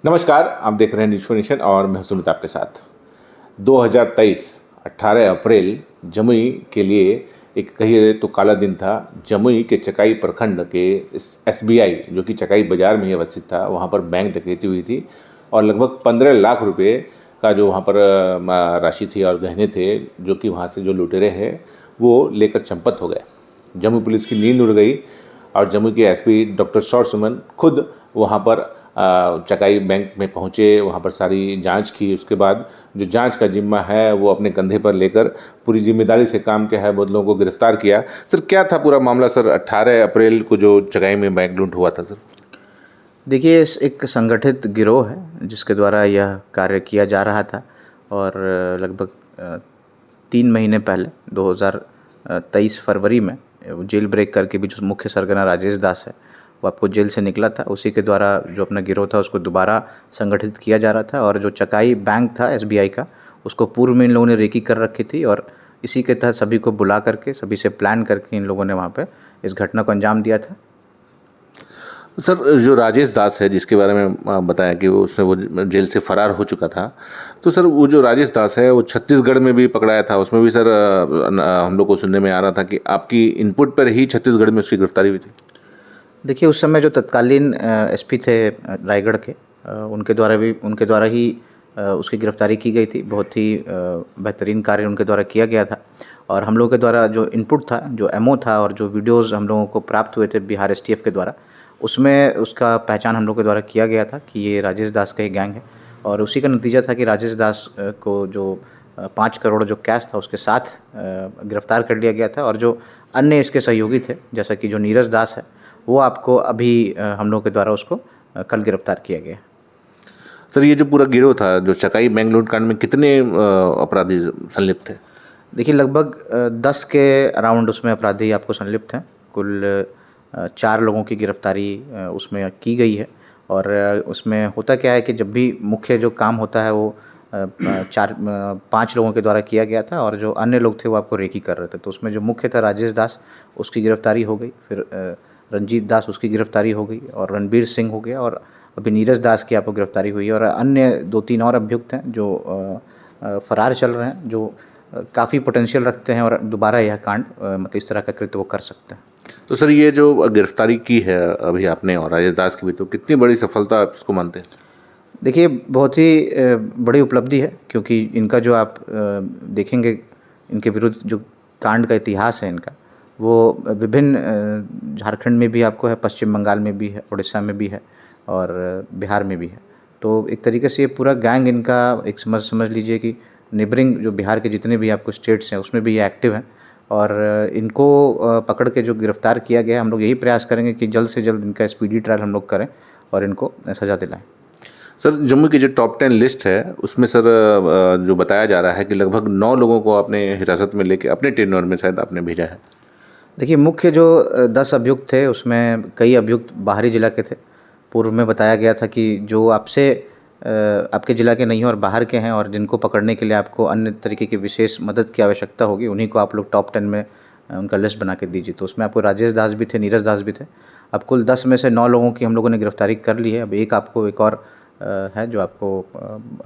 नमस्कार, आप देख रहे हैं न्यूज़ फॉर नेशन और मैं सुमित आपके साथ। 2023 18 अप्रैल जमुई के लिए एक कहिए तो काला दिन था। जमुई के चकाई प्रखंड के इस एसबीआई जो कि चकाई बाज़ार में ही अवस्थित था, वहाँ पर बैंक डकैती हुई थी और लगभग 15 लाख रुपए का जो वहाँ पर राशि थी और गहने थे, जो कि वहाँ से जो लुटेरे हैं वो लेकर चंपत हो गए। जमुई पुलिस की नींद उड़ गई और जमुई के एसपी डॉक्टर सौर सुमन खुद वहाँ पर चकाई बैंक में पहुँचे, वहाँ पर सारी जांच की। उसके बाद जो जांच का जिम्मा है वो अपने कंधे पर लेकर पूरी जिम्मेदारी से काम किया है, बहुत लोगों को गिरफ्तार किया। सर, क्या था पूरा मामला सर? 18 अप्रैल को जो चकाई में बैंक लूट हुआ था सर। देखिए, एक संगठित गिरोह है जिसके द्वारा यह कार्य किया जा रहा था और लगभग 3 महीने पहले 2023 फरवरी में जेल ब्रेक करके भी जो मुख्य सरगना राजेश दास है वो आपको जेल से निकला था। उसी के द्वारा जो अपना गिरोह था उसको दोबारा संगठित किया जा रहा था और जो चकाई बैंक था एसबीआई का, उसको पूर्व में इन लोगों ने रेकी कर रखी थी और इसी के तहत सभी को बुला करके, सभी से प्लान करके इन लोगों ने वहाँ पे इस घटना को अंजाम दिया था। सर, जो राजेश दास है जिसके बारे में बताया कि वो जेल से फरार हो चुका था, तो सर वो जो राजेश दास है वो छत्तीसगढ़ में भी पकड़ाया था। उसमें भी सर हम लोग को सुनने में आ रहा था कि आपकी इनपुट पर ही छत्तीसगढ़ में उसकी गिरफ्तारी हुई थी। देखिए, उस समय जो तत्कालीन एसपी थे रायगढ़ के, उनके द्वारा ही उसकी गिरफ्तारी की गई थी। बहुत ही बेहतरीन कार्य उनके द्वारा किया गया था और हम लोगों के द्वारा जो इनपुट था, जो एमओ था और जो वीडियोस हम लोगों को प्राप्त हुए थे बिहार एसटीएफ के द्वारा, उसमें उसका पहचान हम लोग के द्वारा किया गया था कि ये राजेश दास का ही गैंग है। और उसी का नतीजा था कि राजेश दास को जो 5 करोड़ जो कैश था उसके साथ गिरफ्तार कर लिया गया था और जो अन्य इसके सहयोगी थे, जैसा कि जो नीरज दास है, वो आपको अभी हम लोग के द्वारा उसको कल गिरफ्तार किया गया। सर, ये जो पूरा गिरोह था जो चकाई बैंक लूट कांड में, कितने अपराधी संलिप्त थे? देखिए, लगभग 10 के अराउंड उसमें अपराधी आपको संलिप्त हैं। कुल 4 लोगों की गिरफ्तारी उसमें की गई है और उसमें होता क्या है कि जब भी मुख्य जो काम होता है वो 5 लोगों के द्वारा किया गया था और जो अन्य लोग थे वो आपको रेकी कर रहे थे। तो उसमें जो मुख्य था राजेश दास, उसकी गिरफ्तारी हो गई। फिर रंजीत दास, उसकी गिरफ्तारी हो गई और रणबीर सिंह हो गया और अभी नीरज दास की आपको गिरफ्तारी हुई है और अन्य 2-3 और अभियुक्त हैं जो फरार चल रहे हैं, जो काफ़ी पोटेंशियल रखते हैं और दोबारा यह कांड मतलब इस तरह का कृत्य वो कर सकते हैं। तो सर, ये जो गिरफ्तारी की है अभी आपने और राजेश दास की भी, तो कितनी बड़ी सफलता आप इसको मानते हैं? देखिए, बहुत ही बड़ी उपलब्धि है क्योंकि इनका जो आप देखेंगे, इनके विरुद्ध जो कांड का इतिहास है इनका, वो विभिन्न झारखंड में भी आपको है, पश्चिम बंगाल में भी है, उड़ीसा में भी है और बिहार में भी है। तो एक तरीके से ये पूरा गैंग इनका एक समझ लीजिए कि नेबरिंग जो बिहार के जितने भी आपको स्टेट्स हैं उसमें भी ये एक्टिव हैं और इनको पकड़ के जो गिरफ्तार किया गया है, हम लोग यही प्रयास करेंगे कि जल्द से जल्द इनका स्पीडी ट्रायल हम लोग करें और इनको सज़ा दिलाएं। सर, जम्मू की जो टॉप 10 लिस्ट है उसमें सर जो बताया जा रहा है कि लगभग 9 लोगों को आपने हिरासत में लेके अपने टेन्योर में शायद आपने भेजा है। देखिए, मुख्य जो 10 अभियुक्त थे उसमें कई अभियुक्त बाहरी जिला के थे। पूर्व में बताया गया था कि जो आपसे आपके ज़िला के नहीं हैं और बाहर के हैं और जिनको पकड़ने के लिए आपको अन्य तरीके की विशेष मदद की आवश्यकता होगी, उन्हीं को आप लोग टॉप 10 में उनका लिस्ट बना के दीजिए। तो उसमें आपको राजेश दास भी थे, नीरज दास भी थे। अब कुल 10 में से 9 लोगों की हम लोगों ने गिरफ्तारी कर ली है। अब एक और है जो आपको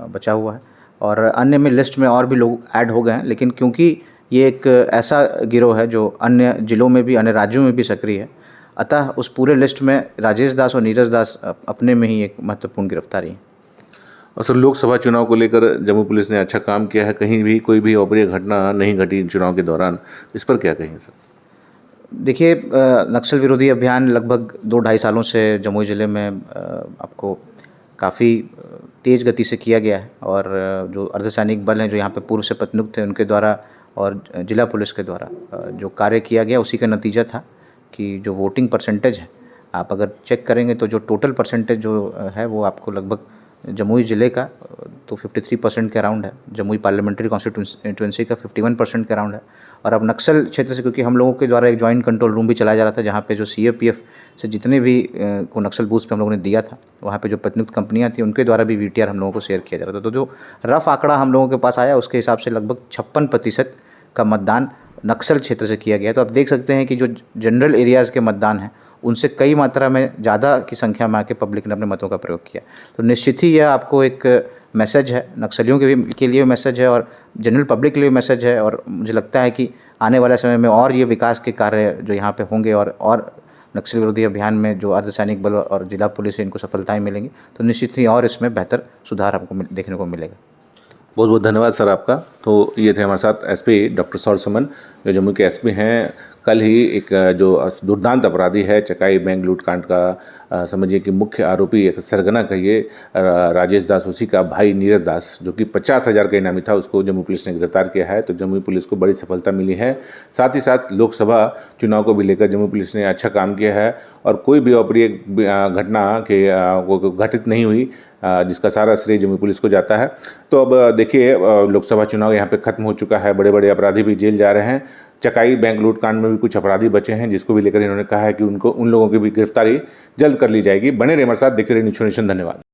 बचा हुआ है और अन्य में लिस्ट में और भी लोग ऐड हो गए हैं। लेकिन क्योंकि ये एक ऐसा गिरोह है जो अन्य ज़िलों में भी, अन्य राज्यों में भी सक्रिय है, अतः उस पूरे लिस्ट में राजेश दास और नीरज दास अपने में ही एक महत्वपूर्ण गिरफ्तारी है। और सर, लोकसभा चुनाव को लेकर जम्मू पुलिस ने अच्छा काम किया है, कहीं भी कोई भी अप्रिय घटना नहीं घटी चुनाव के दौरान, इस पर क्या कहेंगे सर? देखिए, नक्सल विरोधी अभियान लगभग 2-2.5 सालों से जमुई ज़िले में आपको काफ़ी तेज़ गति से किया गया है और जो अर्धसैनिक बल हैं जो यहाँ पे पूर्व से प्रतिनियुक्त थे उनके द्वारा और जिला पुलिस के द्वारा जो कार्य किया गया, उसी का नतीजा था कि जो वोटिंग परसेंटेज है, आप अगर चेक करेंगे तो जो टोटल परसेंटेज जो है वो आपको लगभग जमुई ज़िले का तो 53% के अराउंड है, जमुई पार्लियामेंट्री कॉन्स्टिट्यूंसी का 51% के अराउंड है। और अब नक्सल क्षेत्र से, क्योंकि हम लोगों के द्वारा एक जॉइंट कंट्रोल रूम भी चलाया जा रहा था जहाँ पे जो सीएपीएफ से जितने भी को नक्सल बूथ पे हम लोगों ने दिया था, वहाँ पे जो प्रतिनियुक्त कंपनियाँ थी उनके द्वारा भी वीटीआर हम लोगों को शेयर किया जा रहा था। तो जो रफ आंकड़ा हम लोगों के पास आया उसके हिसाब से लगभग 56% का मतदान नक्सल क्षेत्र से किया गया। तो आप देख सकते हैं कि जो जनरल एरियाज़ के मतदान हैं उनसे कई मात्रा में ज़्यादा की संख्या में आके पब्लिक ने अपने मतों का प्रयोग किया। तो निश्चित ही यह आपको एक मैसेज है, नक्सलियों के लिए मैसेज है और जनरल पब्लिक के लिए मैसेज है, और मुझे लगता है कि आने वाले समय में और ये विकास के कार्य जो यहाँ पे होंगे और नक्सल विरोधी अभियान में जो अर्धसैनिक बल और जिला पुलिस है इनको सफलताएं मिलेंगी, तो निश्चित ही और इसमें बेहतर सुधार हमको देखने को मिलेगा। बहुत बहुत धन्यवाद सर आपका। तो ये थे हमारे साथ एसपी डॉक्टर सौर सुमन, जो जम्मू के एसपी हैं। कल ही एक जो दुर्दांत अपराधी है चकाई बैंक लूटकांड का, समझिए कि मुख्य आरोपी, एक सरगना कहिए, राजेश दास, उसी का भाई नीरज दास, जो कि 50,000 का इनामी था, उसको जम्मू पुलिस ने गिरफ्तार किया है। तो जम्मू पुलिस को बड़ी सफलता मिली है। साथ ही साथ लोकसभा चुनाव को भी लेकर जम्मू पुलिस ने अच्छा काम किया है और कोई भी अप्रिय घटना के वो घटित नहीं हुई, जिसका सारा श्रेय जम्मू पुलिस को जाता है। तो अब देखिए, लोकसभा चुनाव यहाँ पे खत्म हो चुका है, बड़े बड़े अपराधी भी जेल जा रहे हैं। चकाई बैंक लूटकांड में भी कुछ अपराधी बचे हैं, जिसको भी लेकर इन्होंने कहा है कि उन लोगों की भी गिरफ्तारी जल्द कर ली जाएगी। बने रहिए हमारे साथ, देखते रहिए न्यूज़ नेशन। धन्यवाद।